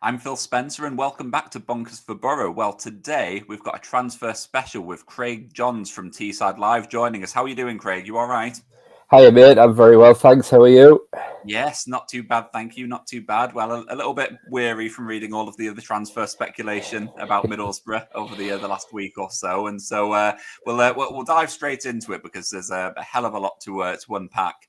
I'm Phil Spencer and welcome back to Bonkers for Boro. Well, today we've got a transfer special with Craig Johns from Teesside Live joining us. How are you doing, Craig? You all right? Hiya, mate. I'm very well, thanks. How are you? Yes, not too bad, thank you. Not too bad. Well, a little bit weary from reading all of the other transfer speculation about Middlesbrough over the last week or so, and so we'll dive straight into it because there's a hell of a lot to unpack.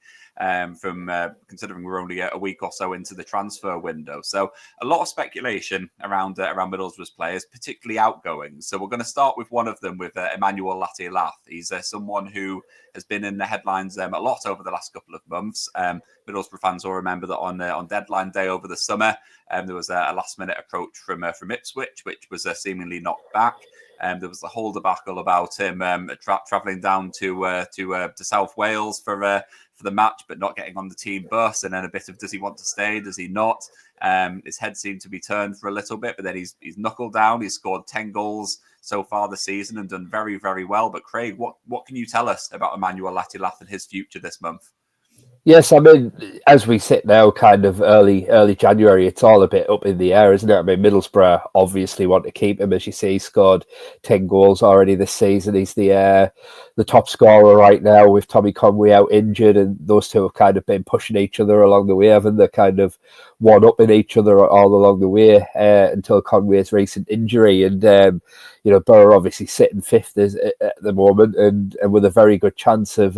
From considering we're only a week or so into the transfer window, so a lot of speculation around Middlesbrough's players, particularly outgoing. So we're going to start with one of them, with Emmanuel Latte Lath. He's someone who has been in the headlines a lot over the last couple of months. Middlesbrough fans will remember that on deadline day over the summer, there was a last-minute approach from Ipswich, which was seemingly knocked back. There was the whole debacle about him travelling down to South Wales for the match, but not getting on the team bus, and then a bit of, does he want to stay, does he not? His head seemed to be turned for a little bit, but then he's knuckled down. He's scored 10 goals so far this season and done very, very well. But Craig, what can you tell us about Emmanuel Latte Lath and his future this month? Yes, I mean, as we sit now, kind of early January, it's all a bit up in the air, isn't it? I mean, Middlesbrough obviously want to keep him. As you see, he scored 10 goals already this season. He's the top scorer right now, with Tommy Conway out injured, and those two have kind of been pushing each other along the way, haven't they? Kind of one-upping each other all along the way until Conway's recent injury. And, Boro obviously sitting fifth at the moment, and with a very good chance of...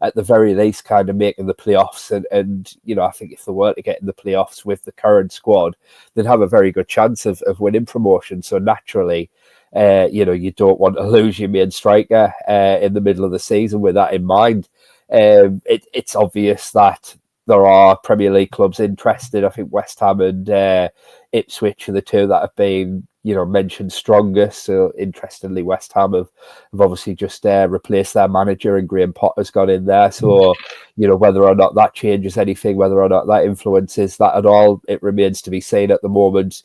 at the very least, kind of making the playoffs. And I think if they were to get in the playoffs with the current squad, they'd have a very good chance of winning promotion. So naturally, you don't want to lose your main striker in the middle of the season with that in mind. It's obvious that there are Premier League clubs interested. I think West Ham and Ipswich are the two that have been mentioned strongest. So interestingly, West Ham have obviously just replaced their manager, and Graham Potter's gone in there. So whether or not that changes anything, whether or not that influences that at all, it remains to be seen at the moment.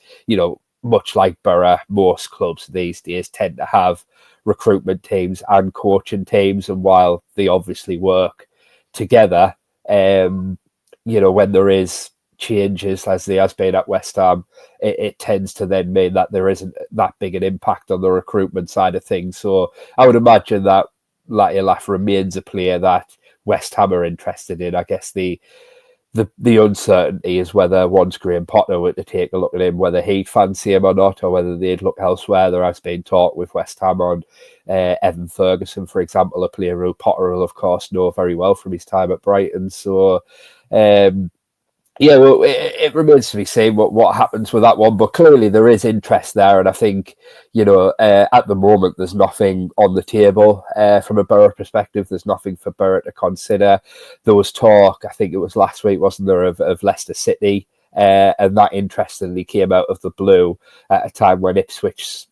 Much like Boro, most clubs these days tend to have recruitment teams and coaching teams, and while they obviously work together, when there is changes, as there has been at West Ham, it tends to then mean that there isn't that big an impact on the recruitment side of things. So I would imagine that Latte Lath remains a player that West Ham are interested in. I guess the uncertainty is whether, once Graham Potter were to take a look at him, whether he'd fancy him or not, or whether they'd look elsewhere. There has been talk with West Ham on Evan Ferguson, for example, a player who Potter will, of course, know very well from his time at Brighton. So, well, it remains to be seen what happens with that one. But clearly there is interest there. And I think, at the moment, there's nothing on the table from a Boro perspective. There's nothing for Boro to consider. There was talk, I think it was last week, wasn't there, of Leicester City. And that interestingly came out of the blue at a time when Ipswich,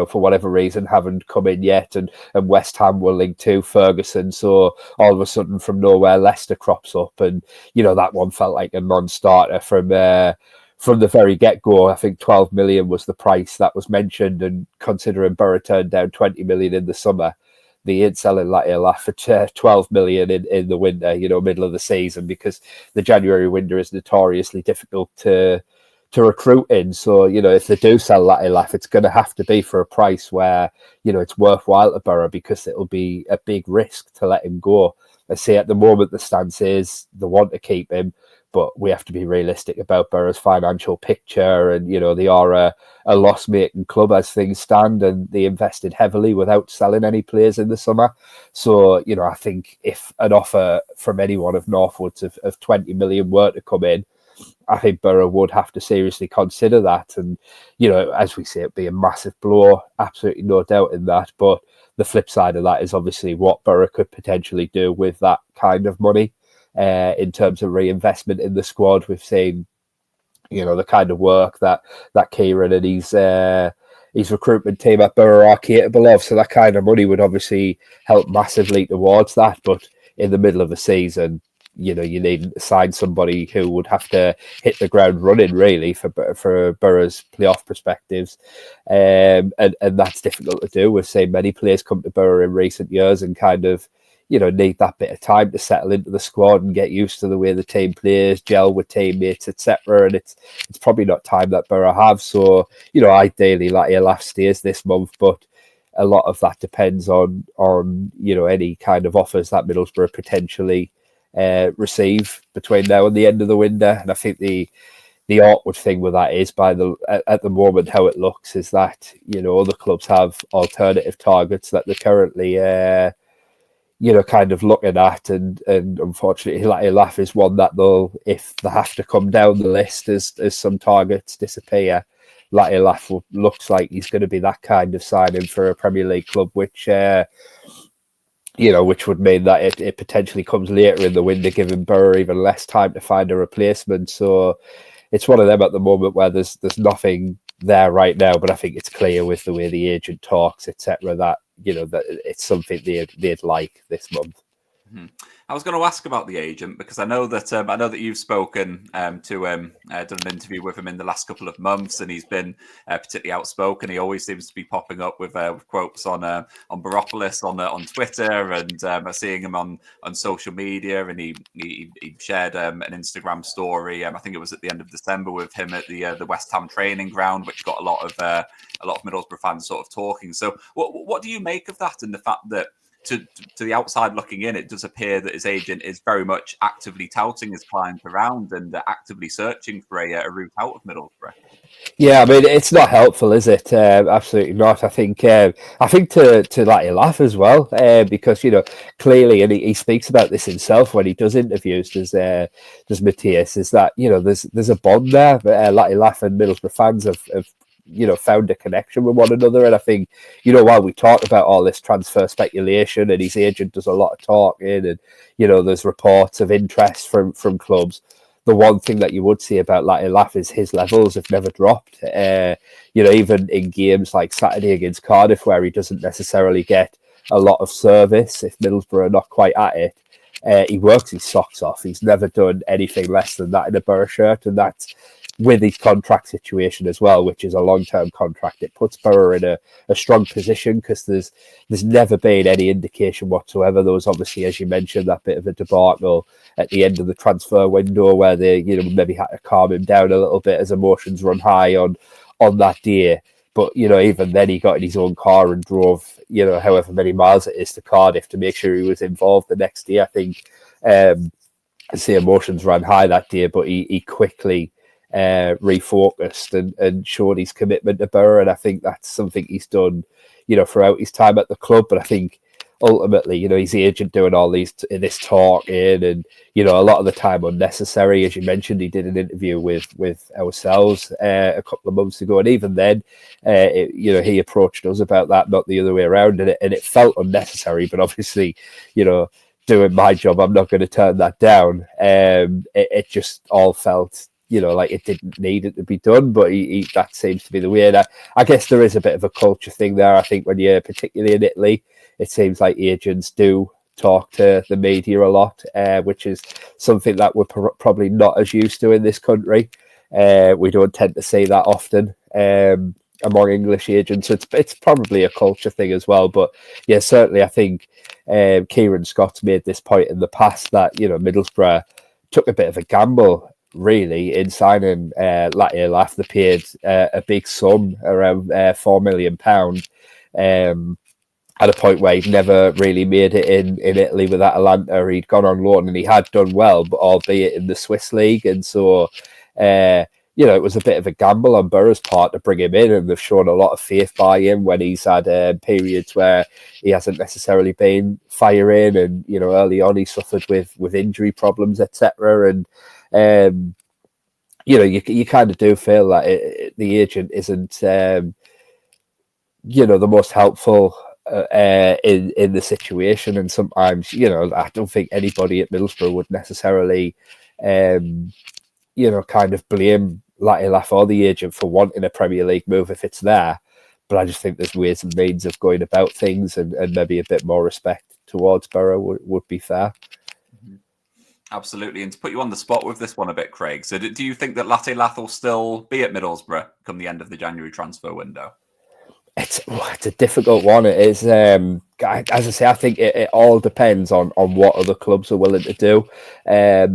for whatever reason, haven't come in yet, and West Ham were linked to Ferguson. So all of a sudden, from nowhere, Leicester crops up, and that one felt like a non-starter from the very get-go. I think 12 million was the price that was mentioned, and considering Boro turned down 20 million in the summer, they ain't selling Latte Lath for 12 million in the winter, middle of the season, because the January window is notoriously difficult to recruit in. So, if they do sell Latte Lath, it's going to have to be for a price where, it's worthwhile to Boro, because it'll be a big risk to let him go. I say at the moment, the stance is they want to keep him, but we have to be realistic about Boro's financial picture. And, they are a loss-making club as things stand, and they invested heavily without selling any players in the summer. So, I think if an offer from anyone of Northwoods of 20 million were to come in, I think Boro would have to seriously consider that. And, as we say, it'd be a massive blow, absolutely no doubt in that. But the flip side of that is obviously what Boro could potentially do with that kind of money in terms of reinvestment in the squad. We've seen, the kind of work that Kieran and his recruitment team at Boro are capable of. So that kind of money would obviously help massively towards that. But in the middle of the season, you need to sign somebody who would have to hit the ground running, really, for Boro's playoff perspectives. And that's difficult to do. We've seen many players come to Boro in recent years and kind of, need that bit of time to settle into the squad and get used to the way the team plays, gel with teammates, etc. And it's probably not time that Boro have. So, ideally, Latte Lath stays this month, but a lot of that depends on any kind of offers that Middlesbrough potentially receive between now and the end of the window. And I think the awkward thing with that is at the moment how it looks is that other clubs have alternative targets that they're currently kind of looking at, and unfortunately Latte Lath is one that they'll, if they have to come down the list as some targets disappear, Latte Lath looks like he's going to be that kind of signing for a Premier League club, which which would mean that it potentially comes later in the window, giving Boro even less time to find a replacement. So it's one of them at the moment where there's nothing there right now, but I think it's clear with the way the agent talks, etc., that that it's something they'd like this month. Mm-hmm. I was going to ask about the agent because I know that you've spoken to him, done an interview with him in the last couple of months, and he's been particularly outspoken. He always seems to be popping up with quotes on Baropolis on Twitter, and seeing him on social media. And he shared an Instagram story. I think it was at the end of December with him at the West Ham training ground, which got a lot of Middlesbrough fans sort of talking. So what do you make of that, and the fact that to the outside looking in, it does appear that his agent is very much actively touting his client around and actively searching for a route out of Middlesbrough? Yeah, I mean, it's not helpful, is it? Absolutely not. I think to Latte Lath as well, because clearly, and he speaks about this himself when he does interviews. Does Matthias? Is that there's a bond there? Latte Lath and Middlesbrough fans have found a connection with one another. And I think, while we talk about all this transfer speculation and his agent does a lot of talking, and, there's reports of interest from clubs, the one thing that you would see about Latte Lath is his levels have never dropped. Even in games like Saturday against Cardiff, where he doesn't necessarily get a lot of service, if Middlesbrough are not quite at it, he works his socks off. He's never done anything less than that in a Boro shirt, and that's with his contract situation as well, which is a long-term contract. It puts Boro in a strong position because there's never been any indication whatsoever. There was obviously, as you mentioned, that bit of a debacle at the end of the transfer window where they maybe had to calm him down a little bit as emotions run high on that day. But even then, he got in his own car and drove however many miles it is to Cardiff to make sure he was involved the next day. I think the emotions ran high that day, but he quickly refocused and showed his commitment to Boro, and I think that's something he's done throughout his time at the club. But I think ultimately his agent doing all this talking, and a lot of the time unnecessary. As you mentioned, he did an interview with ourselves a couple of months ago, and even then he approached us about that, not the other way around, and it felt unnecessary. But obviously doing my job, I'm not going to turn that down. It just all felt like it didn't need it to be done, but that seems to be the way. And I guess there is a bit of a culture thing there. I think when you're particularly in Italy, it seems like agents do talk to the media a lot, which is something that we're probably not as used to in this country. We don't tend to see that often among English agents. It's probably a culture thing as well. But yeah, certainly I think Kieran Scott's made this point in the past that Middlesbrough took a bit of a gamble really in signing Latte Lath. They paid a big sum, around £4 million, at a point where he'd never really made it in Italy with Atalanta. He'd gone on loan and he had done well, but albeit in the Swiss league. And so it was a bit of a gamble on Boro's part to bring him in, and they've shown a lot of faith by him when he's had periods where he hasn't necessarily been firing, and early on he suffered with injury problems, etc. And you kind of do feel that the agent isn't the most helpful in the situation, and sometimes I don't think anybody at Middlesbrough would necessarily kind of blame Latte Lath or the agent for wanting a Premier League move if it's there. But I just think there's ways and means of going about things, and maybe a bit more respect towards Boro would be fair. Absolutely. And to put you on the spot with this one a bit, Craig, so do you think that Latte Lath will still be at Middlesbrough come the end of the January transfer window? It's a difficult one. It is. As I say, I think it all depends on what other clubs are willing to do. I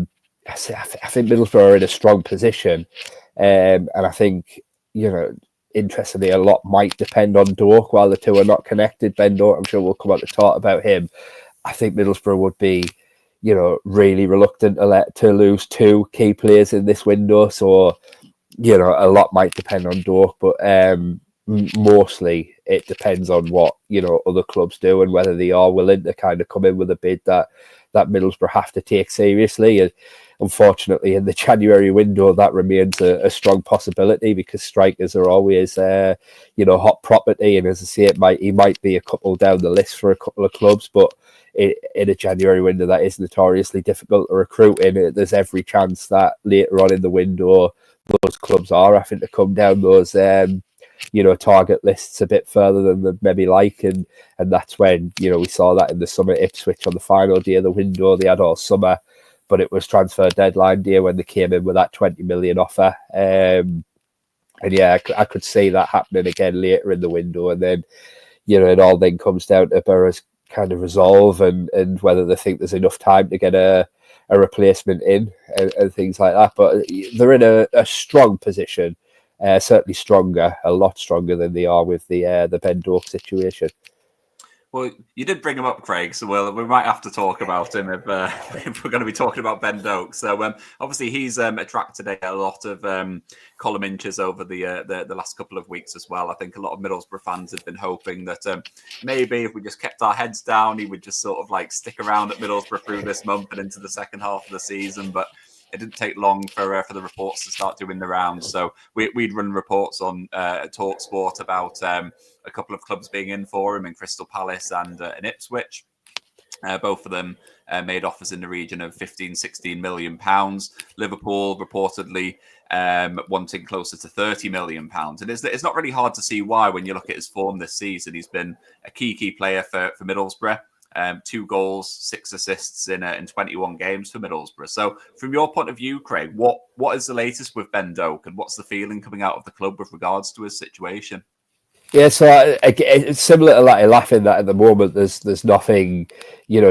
think Middlesbrough are in a strong position, and I think, interestingly, a lot might depend on Doak. While the two are not connected, Ben Doak, I'm sure we'll come on to talk about him. I think Middlesbrough would be, really reluctant to lose two key players in this window. So, a lot might depend on Doak, but mostly it depends on what other clubs do and whether they are willing to kind of come in with a bid that Middlesbrough have to take seriously. And unfortunately, in the January window, that remains a strong possibility because strikers are always hot property. And as I say, he might be a couple down the list for a couple of clubs, but in a January window that is notoriously difficult to recruit in. There's every chance that later on in the window those clubs are having to come down those target lists a bit further than they'd maybe like, and that's when we saw that in the summer. Ipswich on the final day of the window, they had all summer, but it was transfer deadline day when they came in with that 20 million offer. And yeah, I could see that happening again later in the window, and then it all then comes down to Boro's kind of resolve and whether they think there's enough time to get a replacement in and things like that. But they're in a strong position. Certainly a lot stronger than they are with the Ben Doak situation. Well, you did bring him up, Craig, so we might have to talk about him if we're going to be talking about Ben Doak. So obviously he's attracted a lot of column inches over the last couple of weeks as well. I think a lot of Middlesbrough fans had been hoping that maybe if we just kept our heads down, he would just sort of like stick around at Middlesbrough through this month and into the second half of the season. But it didn't take long for the reports to start doing the rounds. So we'd run reports on TalkSport about a couple of clubs being in for him in Crystal Palace and in Ipswich. Both of them made offers in the region of 15-16 million pounds. Liverpool reportedly wanting closer to 30 million pounds. And it's not really hard to see why when you look at his form this season. He's been a key player for Middlesbrough. 2 goals, 6 assists in 21 games for Middlesbrough. So from your point of view, Craig, what is the latest with Ben Doak, and what's the feeling coming out of the club with regards to his situation? Yeah, so it's similar to Latte Lath in that at the moment there's nothing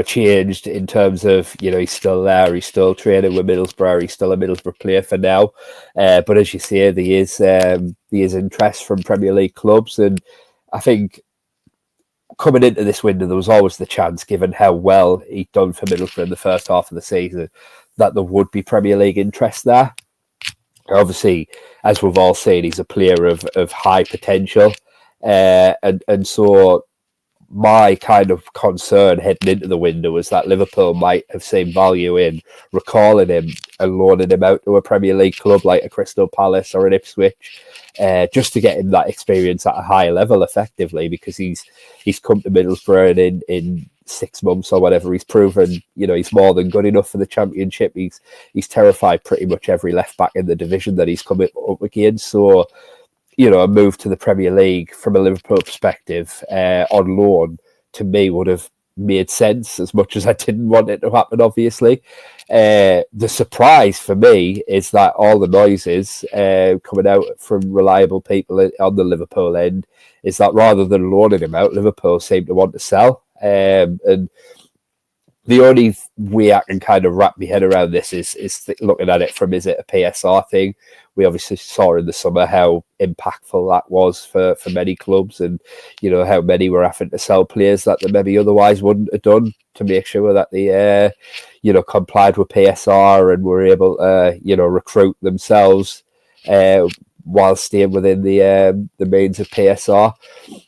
changed in terms of he's still there, he's still training with Middlesbrough, he's still a Middlesbrough player for now. But as you say, there is interest from Premier League clubs, and I think coming into this window, there was always the chance, given how well he'd done for Middlesbrough in the first half of the season, that there would be Premier League interest there. Obviously, as we've all seen, he's a player of high potential. And so my kind of concern heading into the window was that Liverpool might have seen value in recalling him and loaning him out to a Premier League club like a Crystal Palace or an Ipswich, just to get him that experience at a high level effectively, because he's come to Middlesbrough and in 6 months or whatever, he's proven, he's more than good enough for the Championship. He's terrified pretty much every left back in the division that he's coming up against. So, a move to the Premier League from a Liverpool perspective on loan, to me, would have made sense, as much as I didn't want it to happen, obviously. The surprise for me is that all the noises coming out from reliable people on the Liverpool end is that rather than loaning him out, Liverpool seem to want to sell. And the only way I can kind of wrap my head around this is looking at it from, is it a PSR thing? We obviously saw in the summer how impactful that was for many clubs, and how many were having to sell players that they maybe otherwise wouldn't have done to make sure that they complied with PSR and were able to recruit themselves while staying within the means of PSR.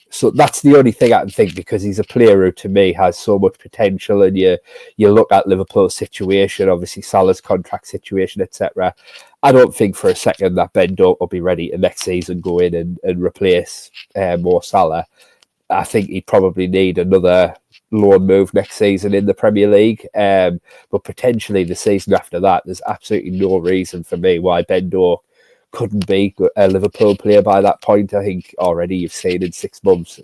So that's the only thing I can think, because he's a player who, to me, has so much potential. And you look at Liverpool's situation, obviously Salah's contract situation, etc. I don't think for a second that Ben Doak will be ready to next season go in and replace Mo Salah. I think he'd probably need another loan move next season in the Premier League. But potentially the season after that, there's absolutely no reason for me why Ben Doak couldn't be a Liverpool player by that point. I think already you've seen in 6 months,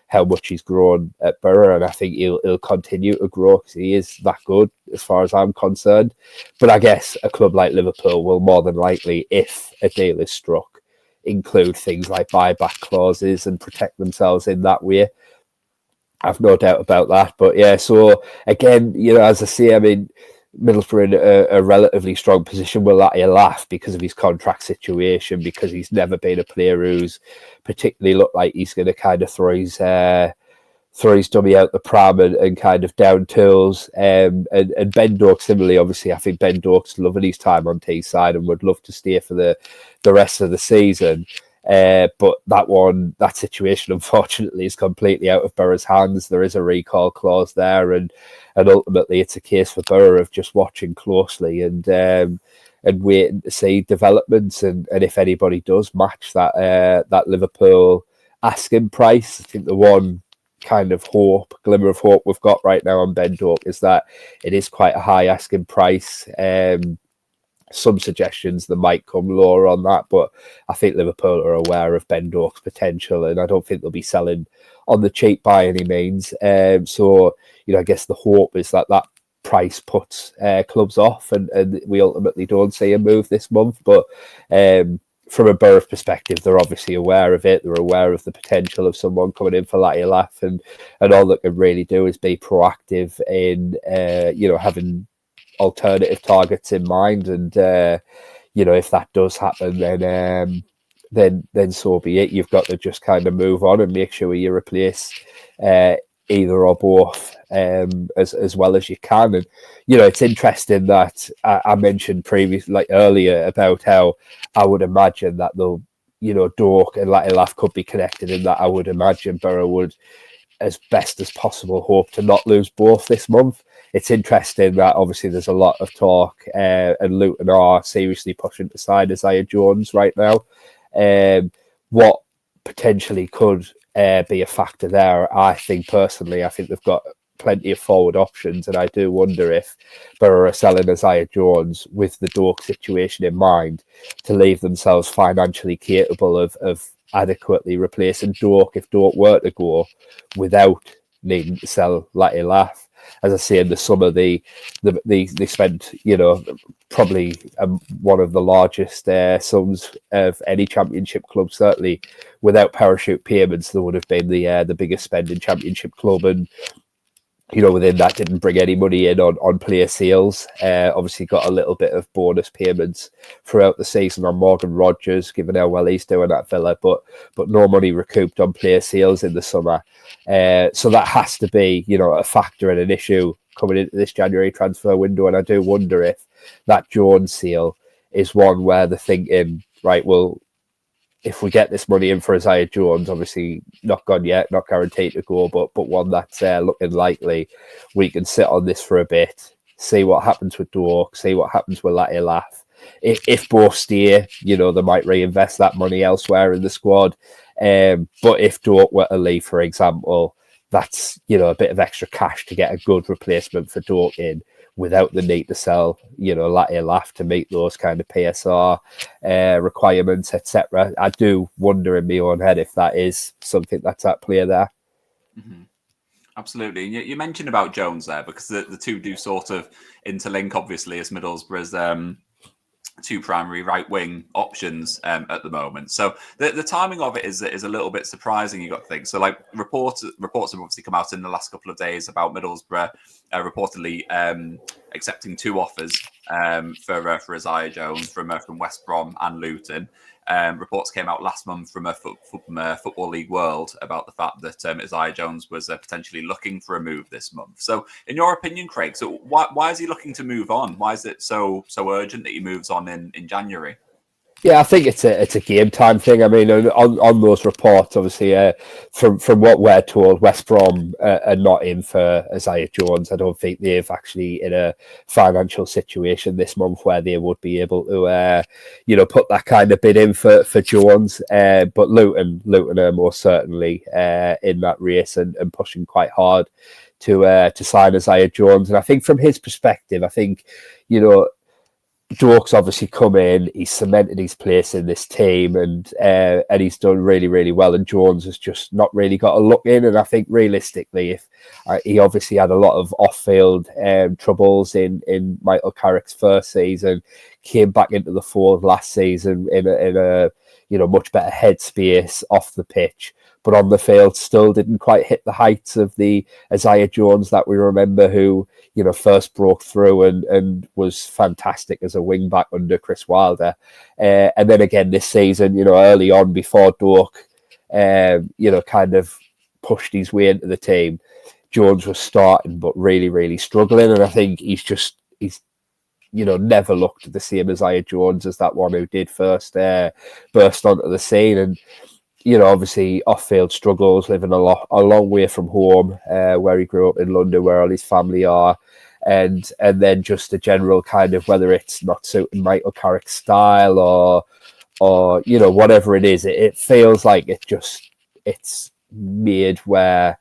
how much he's grown at Boro, and I think he'll continue to grow because he is that good as far as I'm concerned. But I guess a club like Liverpool will more than likely, if a deal is struck, include things like buyback clauses and protect themselves in that way. I've no doubt about that. But yeah, so again, as I say, I mean, Middlesbrough in a relatively strong position with Latte Lath because of his contract situation, because he's never been a player who's particularly looked like he's going to kind of throw his dummy out the pram and kind of down tools. And Ben Doak similarly, obviously, I think Ben Doak's loving his time on Teesside and would love to stay for the rest of the season. But that situation, unfortunately, is completely out of Boro's hands. There is a recall clause there, and ultimately it's a case for Boro of just watching closely and waiting to see developments. And if anybody does match that Liverpool asking price, I think the one kind of glimmer of hope we've got right now on Ben Doak is that it is quite a high asking price. Some suggestions there might come lower on that, but I think Liverpool are aware of Ben Doak's potential, and I don't think they'll be selling on the cheap by any means. So I guess the hope is that price puts clubs off, and we ultimately don't see a move this month. But from a Borough perspective, they're obviously aware of it. They're aware of the potential of someone coming in for Latte Lath, and all they can really do is be proactive in having alternative targets in mind. And if that does happen, then so be it. You've got to just kind of move on and make sure you replace either or both as well as you can. And it's interesting that I mentioned earlier about how I would imagine that they'll Doak and Latte Lath could be connected, in that I would imagine Boro would, as best as possible, hope to not lose both this month. It's interesting that obviously there's a lot of talk, and Luton are seriously pushing to sign Isaiah Jones right now. What potentially could be a factor there, I think they've got plenty of forward options, and I do wonder if Boro are selling Isaiah Jones with the Doak situation in mind to leave themselves financially capable of adequately replacing Doak if Doak were to go, without needing to sell Latte Lath. As I say, in the summer, they spent, probably one of the largest sums of any Championship club. Certainly, without parachute payments, there would have been the biggest spending Championship club. And within that, didn't bring any money in on player sales. Obviously got a little bit of bonus payments throughout the season on Morgan Rogers, given how well he's doing at Villa, but no money recouped on player sales in the summer. So that has to be, a factor and an issue coming into this January transfer window. And I do wonder if that Jones sale is one where they're thinking, right, well, if we get this money in for Isaiah Jones, obviously not gone yet, not guaranteed to go, but one that's looking likely, we can sit on this for a bit, see what happens with Doak, see what happens with Latte Lath. If both stay, they might reinvest that money elsewhere in the squad. But if Doak were to leave, for example, that's a bit of extra cash to get a good replacement for Doak in, without the need to sell, Latte Lath to meet those kind of PSR requirements, etc. I do wonder in my own head if that is something that's at play there. Mm-hmm. Absolutely. You mentioned about Jones there, because the two do sort of interlink, obviously, as Middlesbrough's two primary right wing options at the moment. So the timing of it is a little bit surprising, you got to think. So like reports have obviously come out in the last couple of days about Middlesbrough reportedly accepting two offers for Isaiah Jones from West Brom and Luton. Reports came out last month from Football League World about the fact that Isaiah Jones was potentially looking for a move this month. So, in your opinion, Craig, so why is he looking to move on? Why is it so urgent that he moves on in January? Yeah, I think it's a game time thing. I mean, on those reports, obviously, from what we're told, West Brom are not in for Isaiah Jones. I don't think they've actually in a financial situation this month where they would be able to, put that kind of bid in for Jones. But Luton are most certainly in that race and pushing quite hard to sign Isaiah Jones. And I think from his perspective, Doak's obviously come in, he's cemented his place in this team, and he's done really, really well. And Jones has just not really got a look in. And I think realistically, if he obviously had a lot of off-field troubles in Michael Carrick's first season, came back into the fold last season in a much better headspace off the pitch, but on the field still didn't quite hit the heights of the Isaiah Jones that we remember, who first broke through and was fantastic as a wing back under Chris Wilder, and then again this season, early on before Doak kind of pushed his way into the team, Jones was starting but really, really struggling, and I think he's never looked the same as Isaiah Jones as that one who did first burst onto the scene. And obviously off-field struggles, living a long way from home, where he grew up in London, where all his family are, and then just the general kind of, whether it's not suiting Michael Carrick's style or whatever it is, it feels like it's made where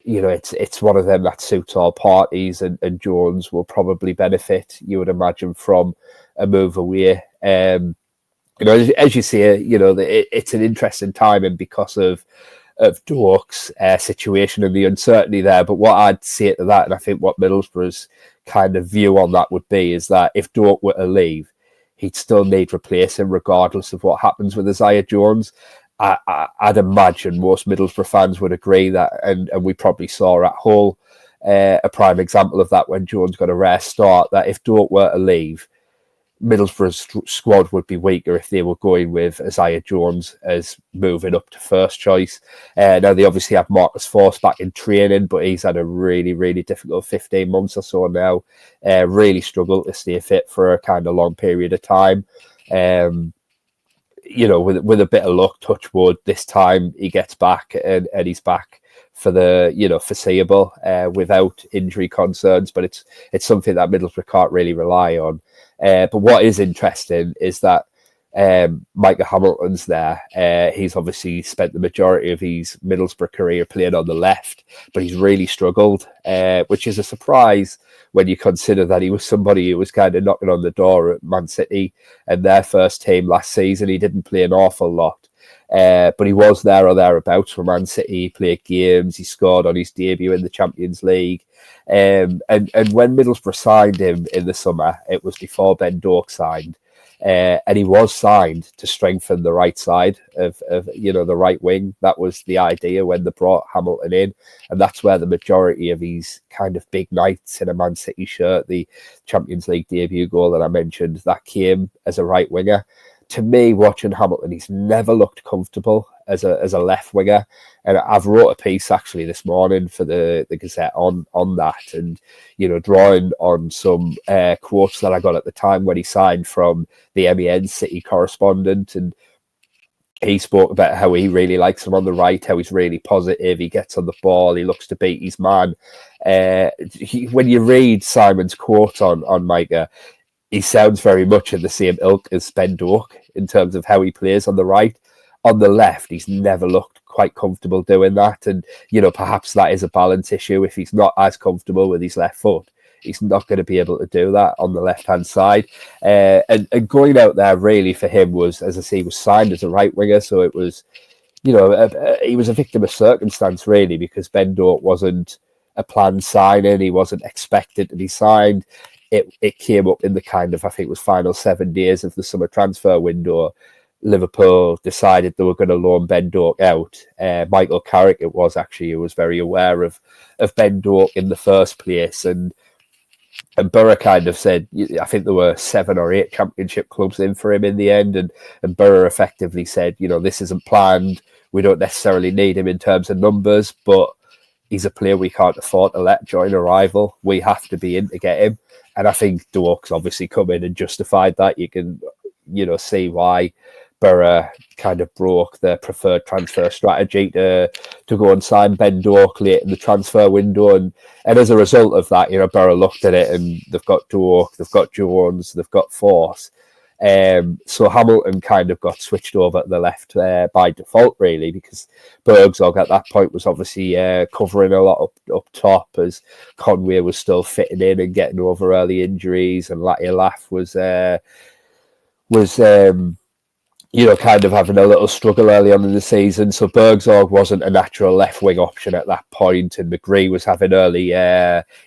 it's one of them that suits all parties, and Jones will probably benefit, you would imagine, from a move away. As you say, it's an interesting time, and because of Doak's situation and the uncertainty there. But what I'd say to that, and I think what Middlesbrough's kind of view on that would be, is that if Doak were to leave, he'd still need replacing regardless of what happens with Isaiah Jones. I'd imagine most Middlesbrough fans would agree that, and we probably saw at Hull a prime example of that when Jones got a rare start, that if Doak were to leave, Middlesbrough's squad would be weaker if they were going with Isaiah Jones as moving up to first choice. Now, they obviously have Marcus Forss back in training, but he's had a really, really difficult 15 months or so now. Really struggled to stay fit for a kind of long period of time. With a bit of luck, touch wood, this time he gets back and he's back for the foreseeable without injury concerns. But it's something that Middlesbrough can't really rely on. But what is interesting is that Micah Hamilton's there. He's obviously spent the majority of his Middlesbrough career playing on the left, but he's really struggled, which is a surprise when you consider that he was somebody who was kind of knocking on the door at Man City and their first team last season. He didn't play an awful lot, but he was there or thereabouts for Man City. He played games, he scored on his debut in the Champions League. And when Middlesbrough signed him in the summer, it was before Ben Doak signed. And he was signed to strengthen the right side of the right wing. That was the idea when they brought Hamilton in, and that's where the majority of his kind of big nights in a Man City shirt, the Champions League debut goal that I mentioned, that came as a right winger. To me, watching Hamilton, he's never looked comfortable as a left winger, and I've wrote a piece actually this morning for the Gazette on that, and drawing on some quotes that I got at the time when he signed from the MEN City correspondent, and he spoke about how he really likes him on the right, how he's really positive, he gets on the ball, he looks to beat his man. When you read Simon's quote on Micah, he sounds very much in the same ilk as Ben Doak in terms of how he plays on the right. On the left, he's never looked quite comfortable doing that. And, perhaps that is a balance issue. If he's not as comfortable with his left foot, he's not going to be able to do that on the left-hand side. And going out there really for him was, as I say, he was signed as a right winger. So it was, he was a victim of circumstance really, because Ben Doak wasn't a planned signing. He wasn't expected to be signed. It came up in the kind of, I think it was final 7 days of the summer transfer window. Liverpool decided they were going to loan Ben Doak out. Michael Carrick, it was actually, who was very aware of Ben Doak in the first place. And Boro kind of said, I think there were 7 or 8 championship clubs in for him in the end. And Boro effectively said, this isn't planned. We don't necessarily need him in terms of numbers, but he's a player we can't afford to let join a rival. We have to be in to get him. And I think Doak's obviously come in and justified that. You can, see why Boro kind of broke their preferred transfer strategy to go and sign Ben Doak late in the transfer window. And as a result of that, Boro looked at it and they've got Doak, they've got Jones, they've got Forss. So Hamilton kind of got switched over to the left by default, really, because Bergzog at that point was obviously covering a lot up top as Conway was still fitting in and getting over early injuries, and Latte Lath was kind of having a little struggle early on in the season. So Bergzog wasn't a natural left wing option at that point, and McGree was having early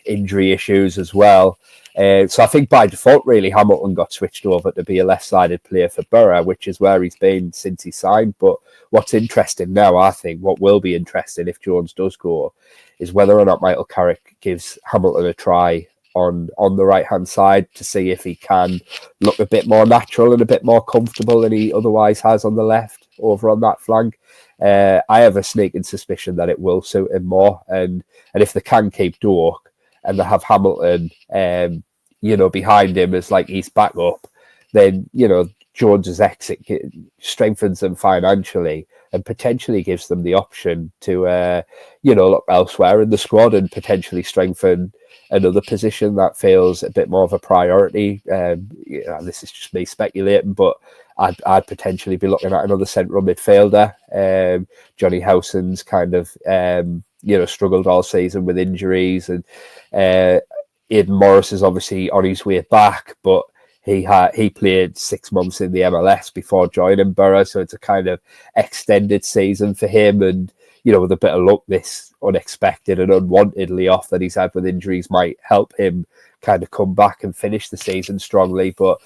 injury issues as well. So I think by default, really, Hamilton got switched over to be a left-sided player for Boro, which is where he's been since he signed. But what's interesting now, I think, what will be interesting if Jones does go, is whether or not Michael Carrick gives Hamilton a try on the right-hand side to see if he can look a bit more natural and a bit more comfortable than he otherwise has on the left over on that flank. I have a sneaking suspicion that it will suit him more. And if they can keep Doak and they have Hamilton, behind him as like his backup, then, Jones's exit strengthens them financially and potentially gives them the option to, look elsewhere in the squad and potentially strengthen another position that feels a bit more of a priority. This is just me speculating, but I'd potentially be looking at another central midfielder. Johnny Howson's kind of, struggled all season with injuries, and Aidan Morris is obviously on his way back, but he played 6 months in the MLS before joining Boro, so it's a kind of extended season for him. And with a bit of luck, this unexpected and unwanted layoff that he's had with injuries might help him kind of come back and finish the season strongly. But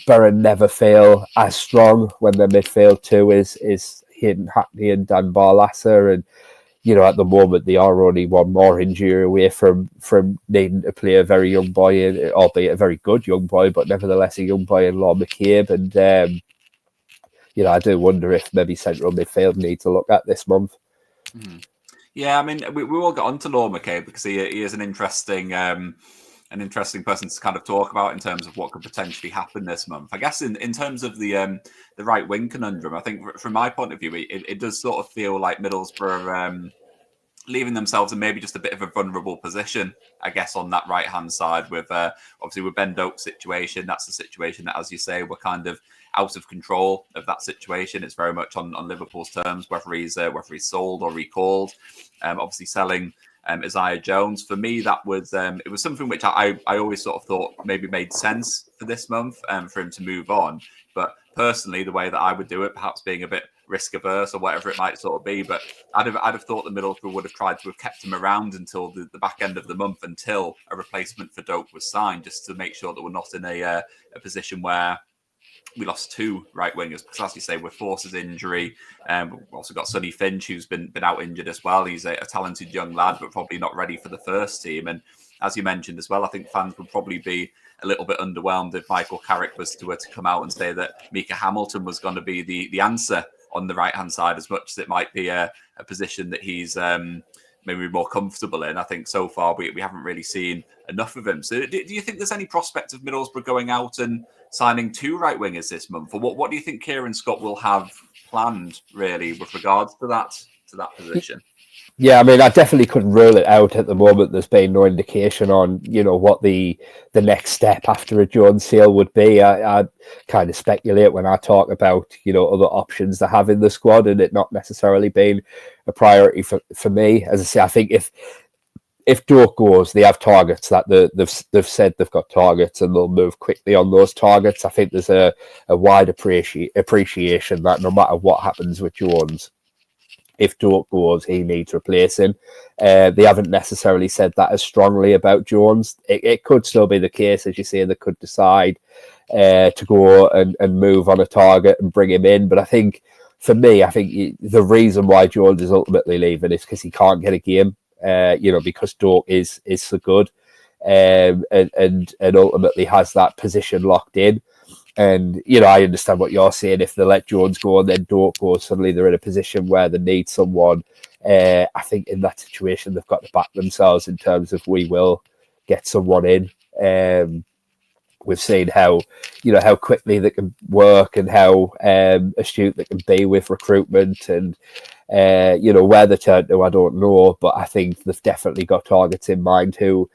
Boro never feel as strong when their midfield too is Hayden Hackney and Dan Barlaser, and at the moment they are only one more injury away from needing to play a very young boy, albeit a very good young boy, but nevertheless a young boy in Law McCabe. And I do wonder if maybe central midfield need to look at this month. Yeah, I mean, we all got onto Law McCabe because he is an interesting person to kind of talk about in terms of what could potentially happen this month. I guess in terms of the right wing conundrum, I think from my point of view, it does sort of feel like Middlesbrough leaving themselves in maybe just a bit of a vulnerable position, I guess, on that right hand side with obviously with Ben Doak's situation. That's the situation that, as you say, we're kind of out of control of that situation. It's very much on Liverpool's terms, whether he's sold or recalled. Obviously selling Isaiah Jones, for me, that was it was something which I always sort of thought maybe made sense for this month for him to move on. But personally, the way that I would do it, perhaps being a bit risk averse or whatever it might sort of be, but I'd have thought that Middlesbrough would have tried to have kept him around until the back end of the month, until a replacement for Doak was signed, just to make sure that we're not in a position where we lost two right wingers, because as you say, with Force's injury, we've also got Sonny Finch, who's been out injured as well. He's a talented young lad, but probably not ready for the first team. And as you mentioned as well, I think fans would probably be a little bit underwhelmed if Michael Carrick was to come out and say that Micah Hamilton was going to be the answer on the right-hand side, as much as it might be a position that he's maybe more comfortable in. I think so far we haven't really seen enough of him. So do you think there's any prospect of Middlesbrough going out and signing two right wingers this month? Or what do you think Kieran Scott will have planned, really, with regards to that position? Yeah, I mean, I definitely couldn't rule it out at the moment. There's been no indication on, what the next step after a Jones sale would be. I kind of speculate when I talk about, other options they have in the squad, and it not necessarily being a priority for me. As I say, I think if Doak goes, they have targets that they've said they've got targets, and they'll move quickly on those targets. I think there's a wide appreciation that no matter what happens with Jones, if Doak goes, he needs replacing. They haven't necessarily said that as strongly about Jones. It could still be the case, as you say, they could decide to go and move on a target and bring him in. But I think, for me, the reason why Jones is ultimately leaving is because he can't get a game, because Doak is so good and ultimately has that position locked in. And, I understand what you're saying. If they let Jones go and then Doak goes, suddenly they're in a position where they need someone. I think in that situation, they've got to back themselves in terms of we will get someone in. We've seen how quickly they can work and how astute they can be with recruitment, and, where they turn to, I don't know. But I think they've definitely got targets in mind who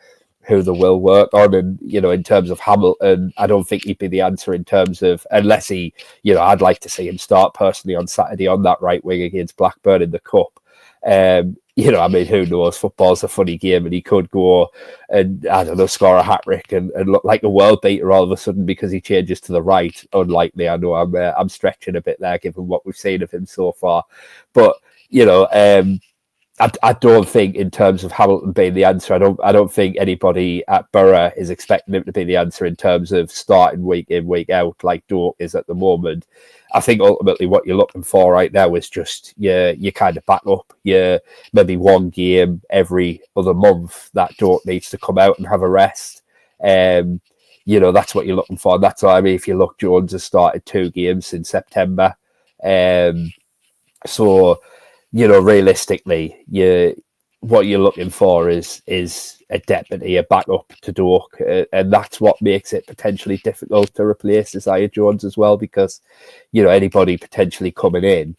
they will work on. And, in terms of Hamilton, I don't think he'd be the answer in terms of, unless he, I'd like to see him start personally on Saturday on that right wing against Blackburn in the Cup. Who knows? Football's a funny game, and he could go and, I don't know, score a hat-trick and look like a world beater all of a sudden because he changes to the right. Unlikely. I know I'm stretching a bit there given what we've seen of him so far. But, I don't think in terms of Hamilton being the answer. I don't think anybody at Boro is expecting him to be the answer in terms of starting week in, week out like Doak is at the moment. I think ultimately what you're looking for right now is just your kind of backup. Maybe one game every other month that Doak needs to come out and have a rest. That's what you're looking for. And that's why, I mean, if you look, Jones has started 2 games in September. So, realistically, what you're looking for is a deputy, a backup to Doak, and that's what makes it potentially difficult to replace Isaiah Jones as well, because anybody potentially coming in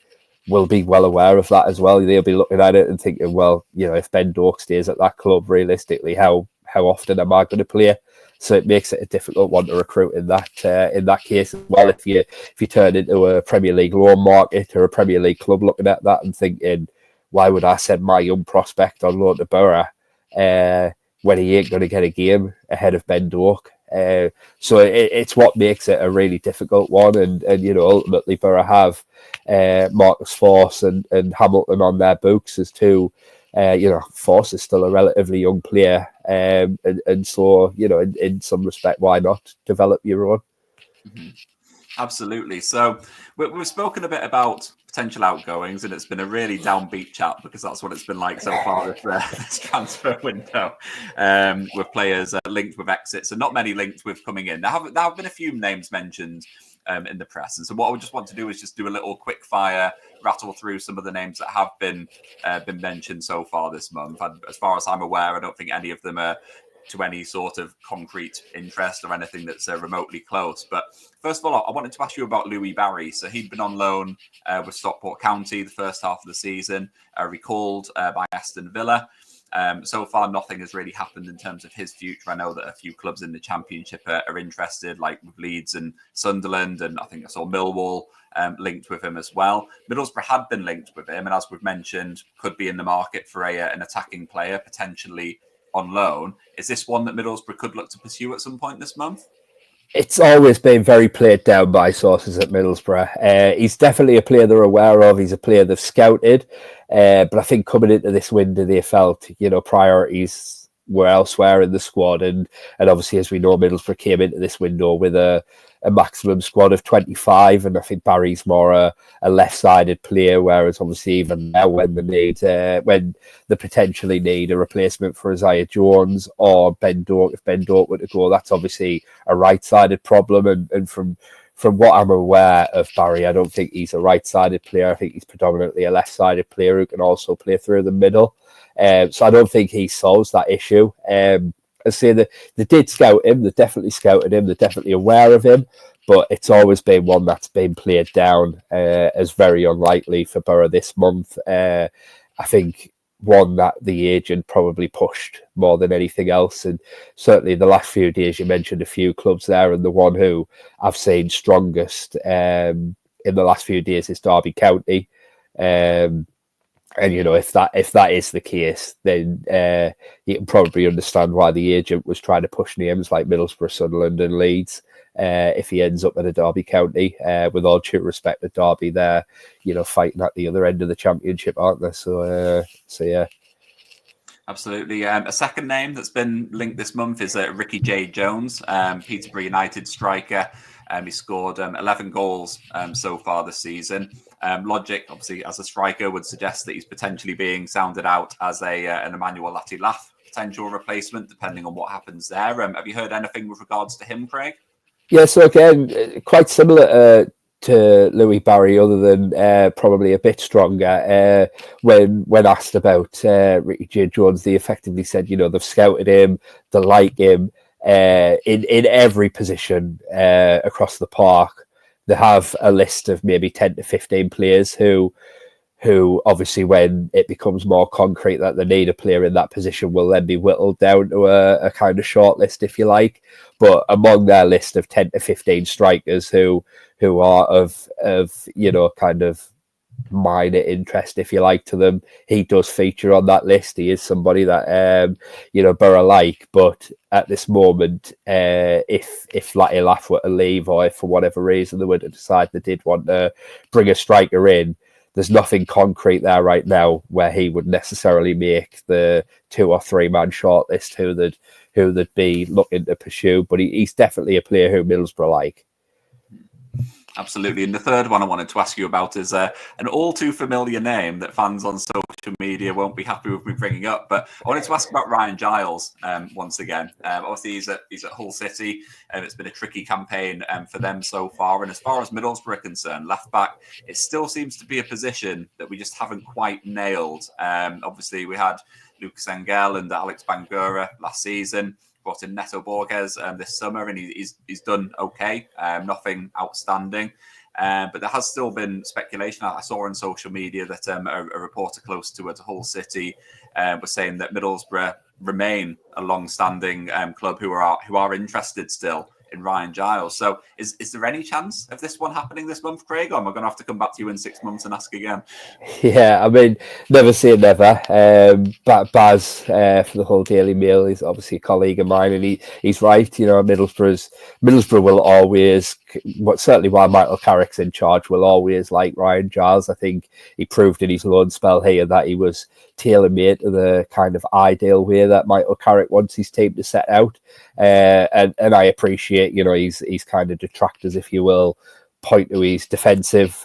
will be well aware of that as well. They'll be looking at it and thinking, well, if Ben Doak stays at that club, realistically, how often am I going to play? So it makes it a difficult one to recruit in that case as well. If you turn into a Premier League loan market or a Premier League club looking at that and thinking, why would I send my young prospect on loan to Boro when he ain't going to get a game ahead of Ben Doak? So it's what makes it a really difficult one. And ultimately Boro have Marcus Force and Hamilton on their books as two. Force is still a relatively young player, and so in some respect, why not develop your own? Mm-hmm. Absolutely. So we've spoken a bit about potential outgoings, and it's been a really downbeat chat because that's what it's been like so far this transfer window, with players linked with exits and not many linked with coming in. There have been a few names mentioned in the press, and so what I would just want to do is just do a little quick fire rattle through some of the names that have been mentioned so far this month. And as far as I'm aware, I don't think any of them are to any sort of concrete interest or anything that's remotely close. But first of all, I wanted to ask you about Louie Barry. So he'd been on loan with Stockport County the first half of the season, recalled by Aston Villa. So far, nothing has really happened in terms of his future. I know that a few clubs in the Championship are interested, like with Leeds and Sunderland, and I think I saw Millwall linked with him as well. Middlesbrough had been linked with him, and as we've mentioned, could be in the market for an attacking player, potentially on loan. Is this one that Middlesbrough could look to pursue at some point this month? It's always been very played down by sources at Middlesbrough. He's definitely a player they're aware of. He's a player they've scouted. But I think coming into this window, they felt, priorities were elsewhere in the squad. And obviously, as we know, Middlesbrough came into this window with a maximum squad of 25. And I think Barry's more a left-sided player, whereas obviously even now when they potentially need a replacement for Isaiah Jones or Ben Doak, if Ben Doak were to go, that's obviously a right-sided problem. And from what I'm aware of Barry, I don't think he's a right-sided player. I think he's predominantly a left-sided player who can also play through the middle. So I don't think he solves that issue. I say that they did scout him. They definitely scouted him. They're definitely aware of him. But it's always been one that's been played down as very unlikely for Boro this month. I think one that the agent probably pushed more than anything else. And certainly the last few days, you mentioned a few clubs there, and the one who I've seen strongest in the last few days is Derby County. And if that is the case, then you can probably understand why the agent was trying to push names like Middlesbrough, Sunderland, and Leeds. If he ends up at a Derby County, with all due respect to Derby, they're fighting at the other end of the Championship, aren't they? So yeah. Absolutely. A second name that's been linked this month is Ricky-Jade Jones, Peterborough United striker. He scored 11 goals so far this season. Logic, obviously, as a striker, would suggest that he's potentially being sounded out as an Emmanuel Latte Lath potential replacement, depending on what happens there. Have you heard anything with regards to him, Craig? Yeah, so again, quite similar to Louie Barry, other than probably a bit stronger. When asked about Ricky-Jade Jones, they effectively said, they've scouted him, they like him in every position across the park. They have a list of maybe 10 to 15 players who obviously, when it becomes more concrete that they need a player in that position, will then be whittled down to a kind of short list, if you like. But among their list of 10 to 15 strikers who are of kind of minor interest, if you like, to them, he does feature on that list. He is somebody that Boro like, but at this moment, if Latte Lath were to leave, or if for whatever reason they were to decide they did want to bring a striker in, there's nothing concrete there right now where he would necessarily make the 2 or 3 man shortlist who they'd be looking to pursue. But he's definitely a player who Middlesbrough like. Absolutely. And the third one I wanted to ask you about is an all too familiar name that fans on social media won't be happy with me bringing up. But I wanted to ask about Ryan Giles once again. Obviously, he's at Hull City, and it's been a tricky campaign for them so far. And as far as Middlesbrough are concerned, left back, it still seems to be a position that we just haven't quite nailed. Obviously, we had Lucas Engel and Alex Bangura last season. Brought in Neto Borges this summer, and he's done okay, nothing outstanding. But there has still been speculation. I saw on social media that a reporter close to Hull City was saying that Middlesbrough remain a long-standing club who are interested still in Ryan Giles. So is there any chance of this one happening this month, Craig, or am I going to have to come back to you in 6 months and ask again? Yeah, I mean, never say never. Baz for the Hull Daily Mail is obviously a colleague of mine, and he's right. You know, Middlesbrough will always, certainly while Michael Carrick's in charge, will always like Ryan Giles. I think he proved in his loan spell here that he was tailor-made to the kind of ideal way that Michael Carrick wants his team to set out. And I appreciate, you know, he's kind of detractors, if you will, point to his defensive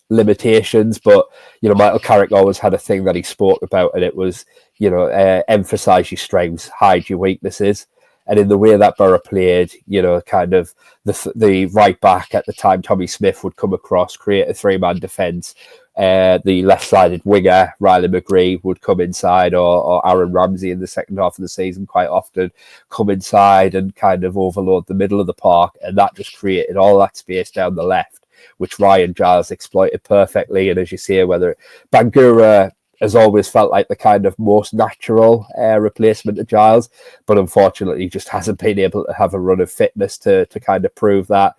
limitations, but you know, Michael Carrick always had a thing that he spoke about, and it was, you know, emphasize your strengths, hide your weaknesses. And in the way that Boro played, you know, kind of the right back at the time, Tommy Smith, would come across, create a 3-man defence. The left-sided winger, Riley McGree, would come inside, or Aaron Ramsey in the second half of the season quite often come inside and kind of overload the middle of the park. And that just created all that space down the left, which Ryan Giles exploited perfectly. And as you say, whether Bangura has always felt like the kind of most natural replacement to Giles, but unfortunately just hasn't been able to have a run of fitness to kind of prove that.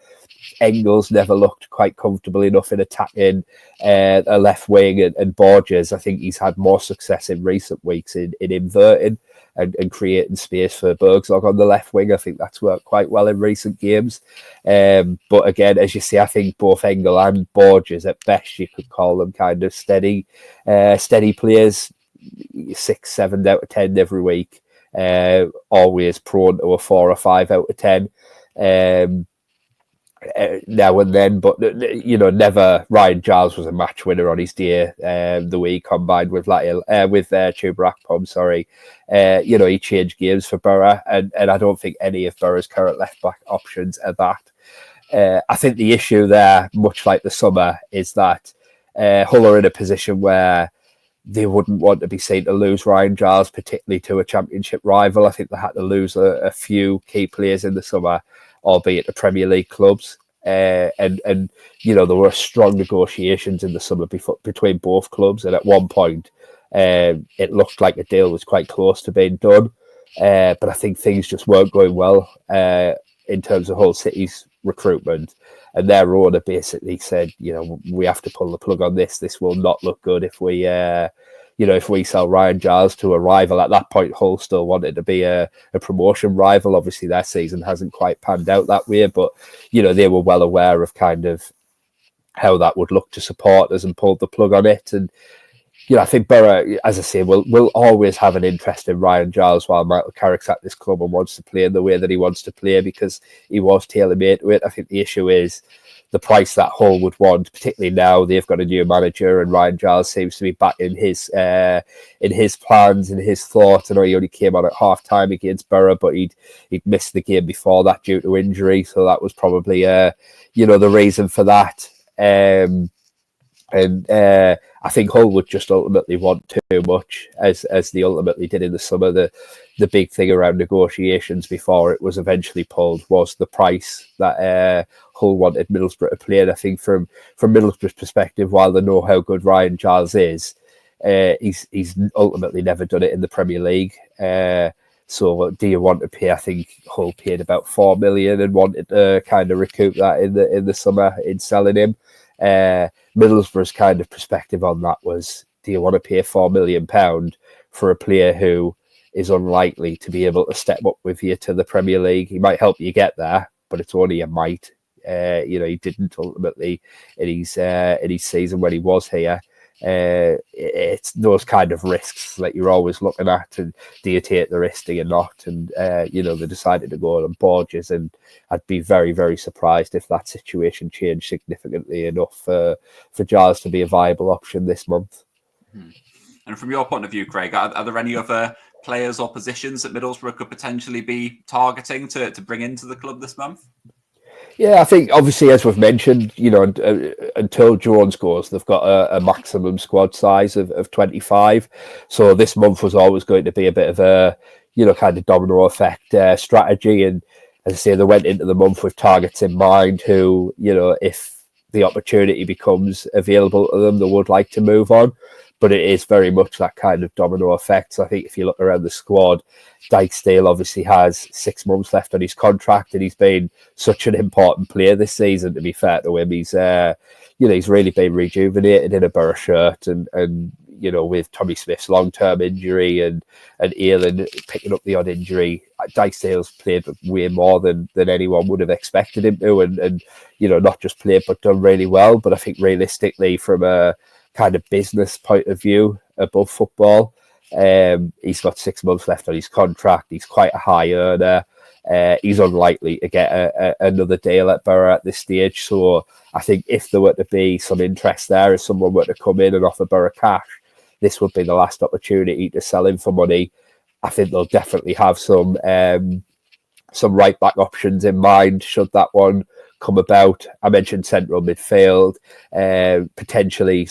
Engels never looked quite comfortable enough in attacking a left wing, and Borges, I think he's had more success in recent weeks in inverting and creating space for Bergzog on the left wing. I think that's worked quite well in recent games. But again, as you see, I think both Engel and Borges, at best, you could call them kind of steady players, 6, 7 out of 10 every week. Always prone to a 4 or 5 out of 10. Now and then, but you know, never. Ryan Giles was a match winner on his day. The week combined with Chuba Akpom, sorry. You know, he changed games for Boro, and I don't think any of Boro's current left back options are that. I think the issue there, much like the summer, is that Hull are in a position where they wouldn't want to be seen to lose Ryan Giles, particularly to a championship rival. I think they had to lose a few key players in the summer, albeit the Premier League clubs. And you know, there were strong negotiations in the summer between both clubs, and at one point it looked like a deal was quite close to being done. But I think things just weren't going well in terms of Hull City's recruitment, and their owner basically said, you know, we have to pull the plug on this. This will not look good if we if we sell Ryan Giles to a rival. At that point, Hull still wanted to be a promotion rival. Obviously, their season hasn't quite panned out that way, but you know, they were well aware of kind of how that would look to supporters and pulled the plug on it. And you know, I think Boro, as I say, will always have an interest in Ryan Giles while Michael Carrick's at this club and wants to play in the way that he wants to play, because he was tailor-made to it. I think the issue is the price that Hull would want, particularly now they've got a new manager and Ryan Giles seems to be back in his plans, in his thoughts. I know he only came on at half time against Boro, but he'd missed the game before that due to injury, so that was probably the reason for that. I think Hull would just ultimately want too much, as they ultimately did in the summer. The big thing around negotiations before it was eventually pulled was the price that Hull wanted Middlesbrough to play. And I think from Middlesbrough's perspective, while they know how good Ryan Giles is, he's ultimately never done it in the Premier League. So do you want to pay? I think Hull paid about £4 million and wanted to kind of recoup that in the summer in selling him. Middlesbrough's kind of perspective on that was, do you want to pay £4 million for a player who is unlikely to be able to step up with you to the Premier League? He might help you get there, but it's only a might. He didn't ultimately in his season when he was here. It's those kind of risks that you're always looking at, and do you take the risk, do you not? And they decided to go on Borges, and I'd be very, very surprised if that situation changed significantly enough for Giles to be a viable option this month. And from your point of view, Craig, are there any other players or positions that Middlesbrough could potentially be targeting to bring into the club this month? Yeah, I think obviously, as we've mentioned, until Jones goes, they've got a maximum squad size of 25. So this month was always going to be a bit of a, kind of domino effect strategy. And as I say, they went into the month with targets in mind who, if the opportunity becomes available to them, they would like to move on. But it is very much that kind of domino effect. So I think if you look around the squad, Dijksteel obviously has 6 months left on his contract, and he's been such an important player this season. To be fair to him, he's he's really been rejuvenated in a Boro shirt, and with Tommy Smith's long-term injury and Aylan picking up the odd injury, Dijksteel's played way more than anyone would have expected him to, and not just played but done really well. But I think realistically, from a kind of business point of view above football, he's got 6 months left on his contract. He's quite a high earner. He's unlikely to get another deal at Boro at this stage. So I think if there were to be some interest there, if someone were to come in and offer Boro cash, this would be the last opportunity to sell him for money. I think they'll definitely have some right back options in mind should that one come about. I mentioned central midfield. Potentially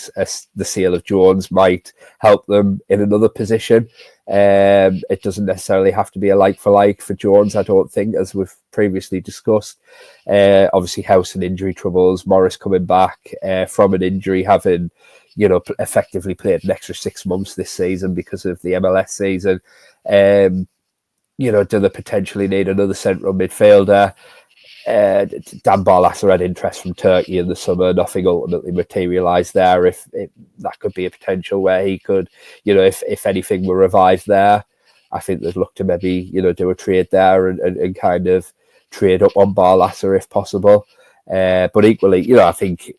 the sale of Jones might help them in another position. It doesn't necessarily have to be a like for like for Jones, I don't think, as we've previously discussed. Obviously, House and injury troubles, Morris coming back from an injury, having effectively played an extra 6 months this season because of the MLS season. Do they potentially need another central midfielder? Dan Barlaser had interest from Turkey in the summer. Nothing ultimately materialised there. If that could be a potential where he could, if anything were revived there, I think they'd look to maybe, do a trade there and kind of trade up on Barlaser if possible. But equally, I think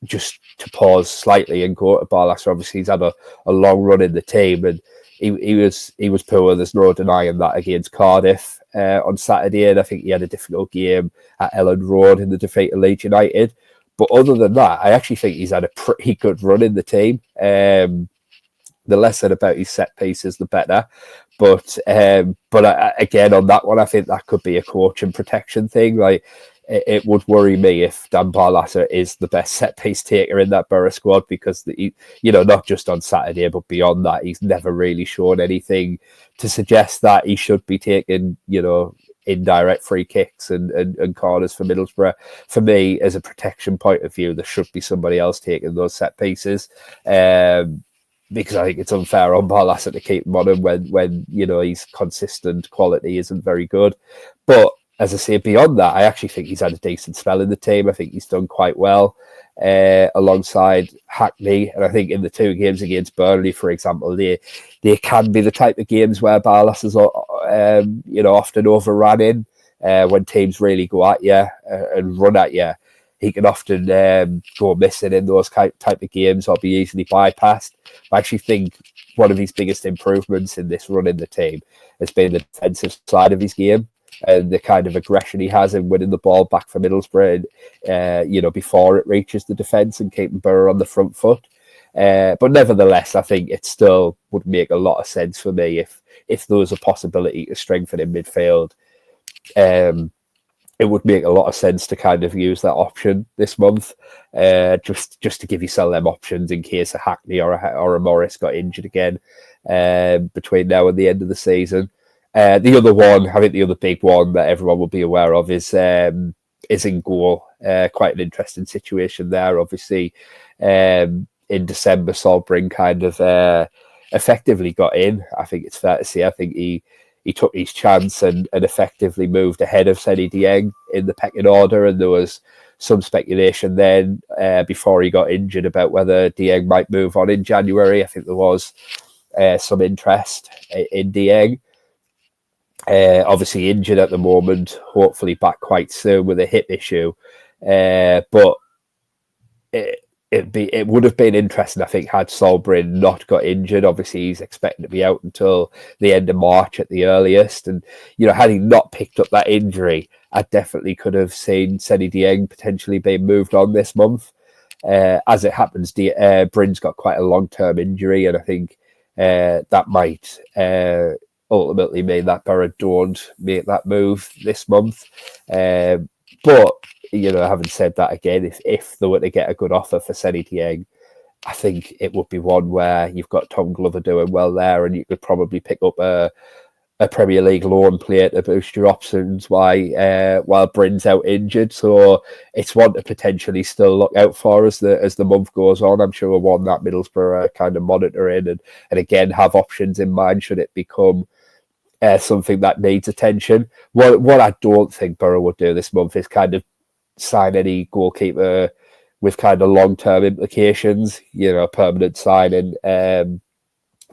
just to pause slightly and go to Barlaser, obviously he's had a long run in the team, and he was poor. There's no denying that against Cardiff on Saturday, and I think he had a difficult game at Ellen Road in the defeat of Leeds United. But other than that, I actually think he's had a pretty good run in the team. The less said about his set pieces, the better. But again, on that one, I think that could be a coach and protection thing. Like, it would worry me if Dan Barlaser is the best set piece taker in that Boro squad, because not just on Saturday, but beyond that, he's never really shown anything to suggest that he should be taking, indirect free kicks and corners for Middlesbrough. For me, as a protection point of view, there should be somebody else taking those set pieces. Because I think it's unfair on Barlaser to keep him on him when his consistent quality isn't very good. But as I say, beyond that, I actually think he's had a decent spell in the team. I think he's done quite well alongside Hackney. And I think in the 2 games against Burnley, for example, they can be the type of games where Barlaser's often overrun in when teams really go at you and run at you. He can often go missing in those type of games or be easily bypassed. I actually think one of his biggest improvements in this run in the team has been the defensive side of his game, and the kind of aggression he has in winning the ball back for Middlesbrough, before it reaches the defence, and keeping Boro on the front foot. But nevertheless, I think it still would make a lot of sense for me if there was a possibility to strengthen in midfield. It would make a lot of sense to kind of use that option this month, just to give yourself them options in case a Hackney or a Morris got injured again between now and the end of the season. The other one, I think the other big one that everyone will be aware of is in goal. Quite an interesting situation there. Obviously, in December, Solbring kind of effectively got in. I think it's fair to say. I think he took his chance and effectively moved ahead of Sammy in the pecking order. And there was some speculation then before he got injured about whether Dieng might move on in January. I think there was some interest in Dieng. Obviously injured at the moment, hopefully back quite soon with a hip issue. But it would have been interesting, I think, had Solbrin not got injured. Obviously, he's expected to be out until the end of March at the earliest. And, had he not picked up that injury, I definitely could have seen Seny Dieng potentially being moved on this month. As it happens, Bryn's got quite a long-term injury, and I think that might ultimately mean that Boro don't make that move this month. But having said that, again, if they were to get a good offer for Seny Dieng, I think it would be one where you've got Tom Glover doing well there, and you could probably pick up a Premier League loan player to boost your options while Bryn's out injured. So it's one to potentially still look out for as the month goes on. I'm sure one that Middlesbrough are kind of monitoring and again have options in mind should it become something that needs attention. What I don't think Boro would do this month is kind of sign any goalkeeper with kind of long-term implications, permanent signing with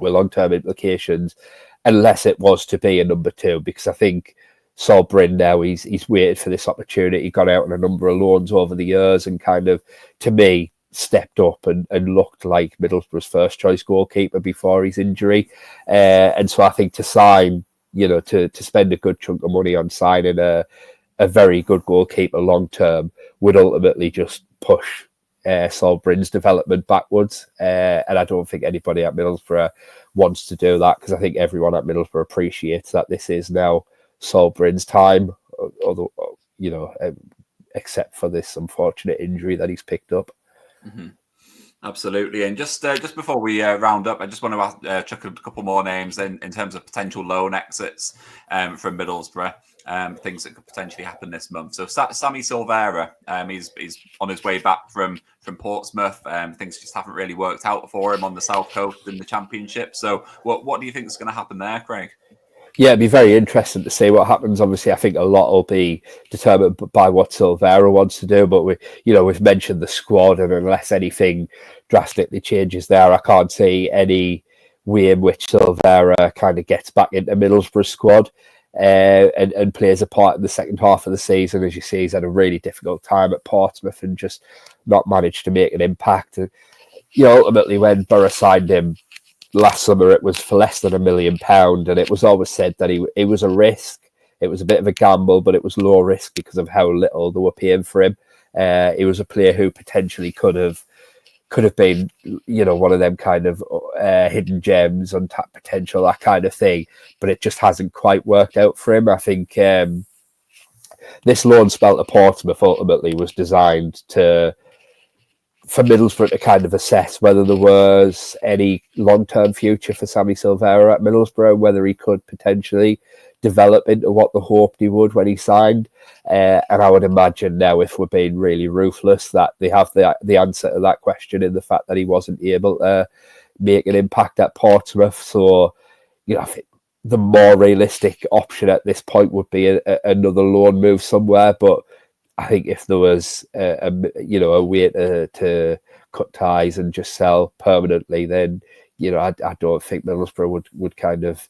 long-term implications, unless it was to be a number two, because I think Sol Bryn now, he's waited for this opportunity, got out on a number of loans over the years and kind of, to me, stepped up and looked like Middlesbrough's first choice goalkeeper before his injury. And so I think to sign, to spend a good chunk of money on signing a very good goalkeeper long term would ultimately just push Sol Bryn's development backwards. And I don't think anybody at Middlesbrough wants to do that, because I think everyone at Middlesbrough appreciates that this is now Sol Bryn's time, although, except for this unfortunate injury that he's picked up. Mm-hmm. Absolutely. And just before we round up, I just want to chuck a couple more names in terms of potential loan exits from Middlesbrough, things that could potentially happen this month. So Sammy Silvera, he's on his way back from Portsmouth. Things just haven't really worked out for him on the South Coast in the Championship. So what do you think is going to happen there, Craig? Yeah, it'd be very interesting to see what happens. Obviously, I think a lot will be determined by what Silvera wants to do. But we've mentioned the squad, and unless anything drastically changes there, I can't see any way in which Silvera kind of gets back into Middlesbrough's squad and plays a part in the second half of the season. As you see, he's had a really difficult time at Portsmouth and just not managed to make an impact. And, ultimately, when Boro signed him last summer, it was for less than £1 million, and it was always said that it was a risk. It was a bit of a gamble, but it was low risk because of how little they were paying for him. He was a player who potentially could have been, one of them kind of hidden gems, untapped potential, that kind of thing. But it just hasn't quite worked out for him. I think this loan spell to Portsmouth ultimately was designed for Middlesbrough to kind of assess whether there was any long-term future for Sammy Silvera at Middlesbrough, whether he could potentially develop into what they hoped he would when he signed. And I would imagine now, if we're being really ruthless, that they have the answer to that question in the fact that he wasn't able to make an impact at Portsmouth. So, I think the more realistic option at this point would be another loan move somewhere. But I think if there was a way to cut ties and just sell permanently, then I don't think Middlesbrough would kind of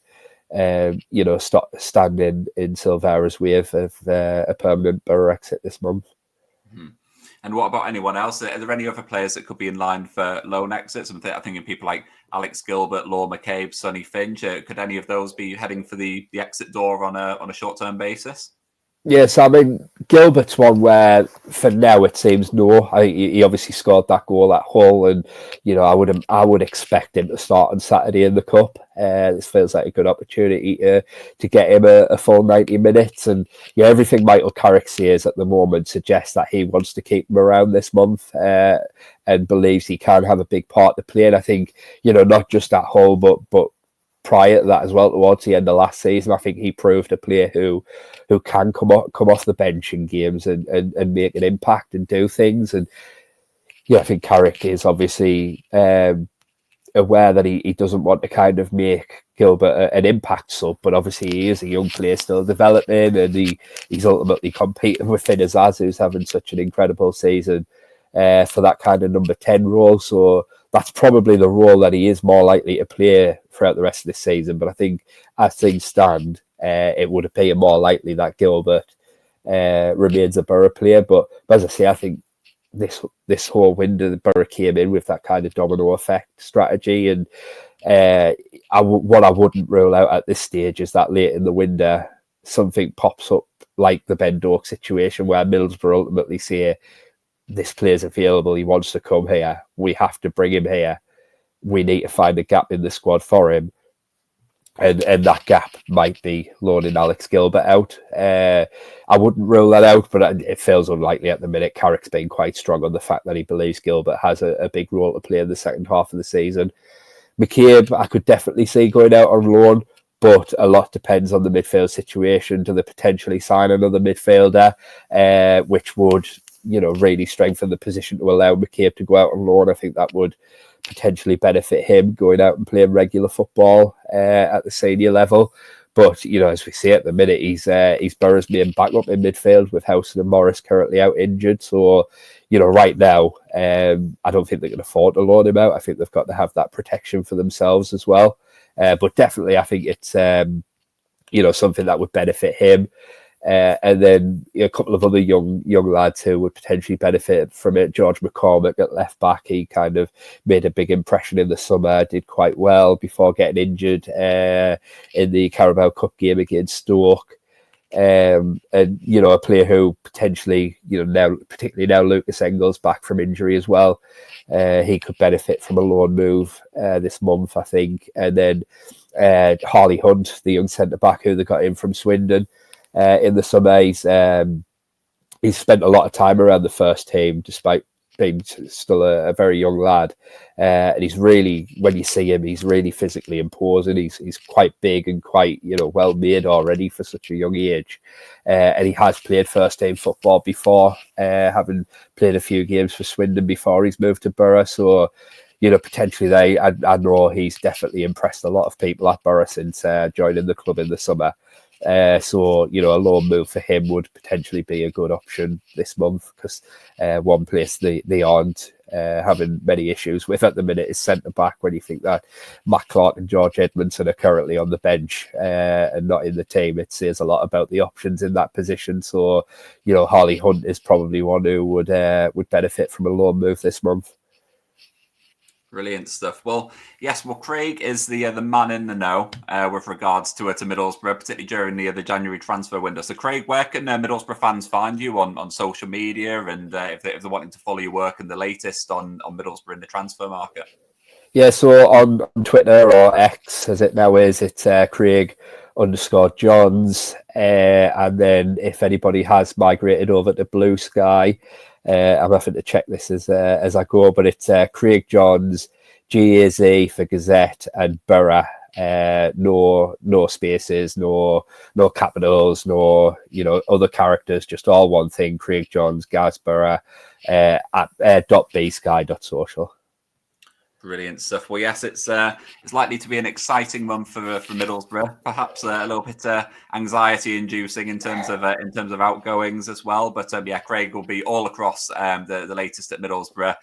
stop standing in Silvera's way of a permanent Boro exit this month. Mm-hmm. And what about anyone else? Are there any other players that could be in line for loan exits? I'm thinking people like Alex Gilbert, McCabe, Sonny Finch. Could any of those be heading for the exit door on a short-term basis? Yes, I mean, Gilbert's one where, for now, it seems no. He obviously scored that goal at Hull, and I would expect him to start on Saturday in the Cup. This feels like a good opportunity to get him a full 90 minutes, and everything Michael Carrick says at the moment suggests that he wants to keep him around this month and believes he can have a big part to play. And I think not just at Hull, but prior to that as well, towards the end of last season, I think he proved a player who can come off the bench in games and make an impact and do things. And I think Carrick is obviously aware that he doesn't want to kind of make Gilbert an impact sub, but obviously he is a young player still developing, and he's ultimately competing with Finn Azaz, who's having such an incredible season for that kind of number 10 role. So that's probably the role that he is more likely to play throughout the rest of this season. But I think as things stand, it would appear more likely that Gilbert remains a Boro player. But as I say, I think this whole window, the Boro came in with that kind of domino effect strategy, and what I wouldn't rule out at this stage is that late in the window something pops up like the Ben Doak situation, where Middlesbrough ultimately say, this player's available, he wants to come here, we have to bring him here, we need to find a gap in the squad for him. And that gap might be loaning Alex Gilbert out. I wouldn't rule that out, but it feels unlikely at the minute. Carrick's been quite strong on the fact that he believes Gilbert has a big role to play in the second half of the season. McCabe, I could definitely see going out on loan, but a lot depends on the midfield situation. Do they potentially sign another midfielder, which would, really strengthen the position to allow McCabe to go out on loan? I think that would potentially benefit him going out and playing regular football at the senior level. But, as we see at the minute, he's Boro's main backup in midfield, with Howson and Morris currently out injured. So, right now, I don't think they can afford to loan him out. I think they've got to have that protection for themselves as well. But definitely, I think it's, something that would benefit him. And then a couple of other young lads who would potentially benefit from it. George McCormick at left back, he kind of made a big impression in the summer, did quite well before getting injured in the Carabao Cup game against Stoke. And a player who potentially, now, particularly now Lucas Engels back from injury as well, he could benefit from a loan move this month, I think. And then Harley Hunt, the young centre back who they got in from Swindon in the summer, he's spent a lot of time around the first team despite being still a very young lad, and he's really, when you see him, he's really physically imposing. He's quite big and quite well made already for such a young age, and he has played first team football before, having played a few games for Swindon before he's moved to Boro. So potentially I know he's definitely impressed a lot of people at Boro since joining the club in the summer. So a loan move for him would potentially be a good option this month, because one place they aren't having many issues with at the minute is centre back, when you think that Matt Clark and George Edmondson are currently on the bench and not in the team. It says a lot about the options in that position. So Harley Hunt is probably one who would benefit from a loan move this month. Brilliant stuff. Well, yes. Well, Craig is the man in the know with regards to Middlesbrough, particularly during the January transfer window. So, Craig, where can Middlesbrough fans find you on social media, and if they're wanting to follow your work and the latest on Middlesbrough in the transfer market? Yeah, so on Twitter, or X as it now is, it's Craig_Johns. And then if anybody has migrated over to BlueSky, I'm having to check this as I go, but it's Craig Johns, GAZ for Gazette, and Boro. No spaces, no capitals, no other characters, just all one thing. Craig Johns Gazboro at .bsky.social. Brilliant stuff. Well, yes, it's likely to be an exciting month for Middlesbrough. Perhaps a little bit anxiety-inducing in terms of outgoings as well. But yeah, Craig will be all across the latest at Middlesbrough,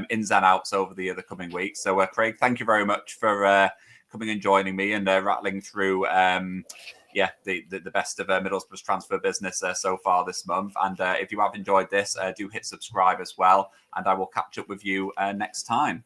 ins and outs over the coming weeks. So, Craig, thank you very much for coming and joining me and rattling through the best of Middlesbrough's transfer business so far this month. And if you have enjoyed this, do hit subscribe as well. And I will catch up with you next time.